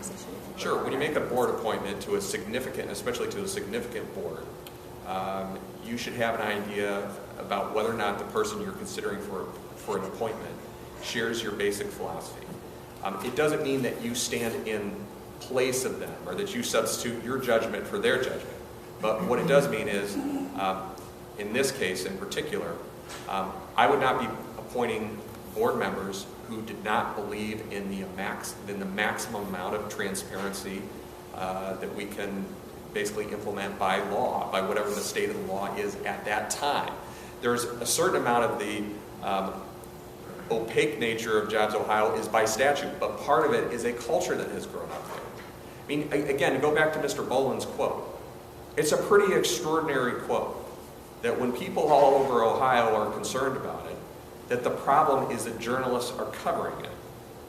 conversation. Sure. When you make a board appointment to a significant, especially to a significant board, you should have an idea about whether or not the person you're considering for an appointment shares your basic philosophy. It doesn't mean that you stand in place of them or that you substitute your judgment for their judgment. But what it does mean is, in this case in particular, I would not be appointing board members who did not believe in the maximum amount of transparency that we can basically implement by law, by whatever the state of the law is at that time. There's a certain amount of the opaque nature of JobsOhio is by statute, but part of it is a culture that has grown up there. I mean, again, to go back to Mr. Boland's quote, it's a pretty extraordinary quote that when people all over Ohio are concerned about it, that the problem is that journalists are covering it.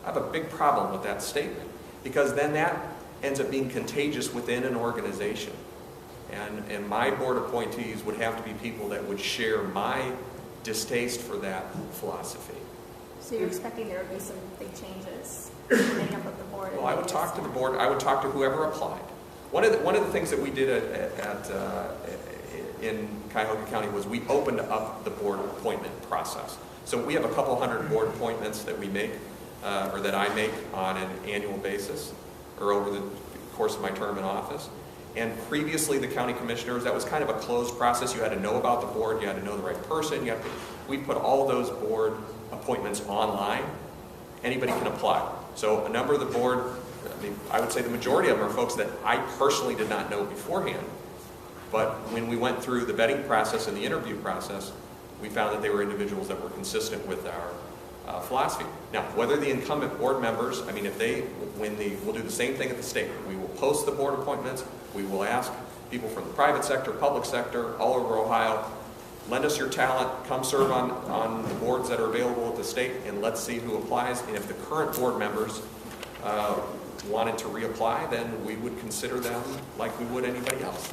I have a big problem with that statement because then that ends up being contagious within an organization. And my board appointees would have to be people that would share my distaste for that philosophy. So you're expecting there would be some big changes in the makeup of the board? Well, I would talk to the board. I would talk to whoever applied. One of the things that we did in Cuyahoga County was we opened up the board appointment process. So we have a couple hundred board appointments that we make, or that I make on an annual basis, or over the course of my term in office. And previously, the county commissioners, that was kind of a closed process. You had to know about the board, you had to know the right person. We put all those board appointments online. Anybody can apply. So a number of the board, I would say the majority of them are folks that I personally did not know beforehand. But when we went through the vetting process and the interview process, we found that they were individuals that were consistent with our philosophy. Now, whether the incumbent board members, I mean, we'll do the same thing at the state. We will post the board appointments. We will ask people from the private sector, public sector, all over Ohio, lend us your talent, come serve on the boards that are available at the state, and let's see who applies. And if the current board members wanted to reapply, then we would consider them like we would anybody else.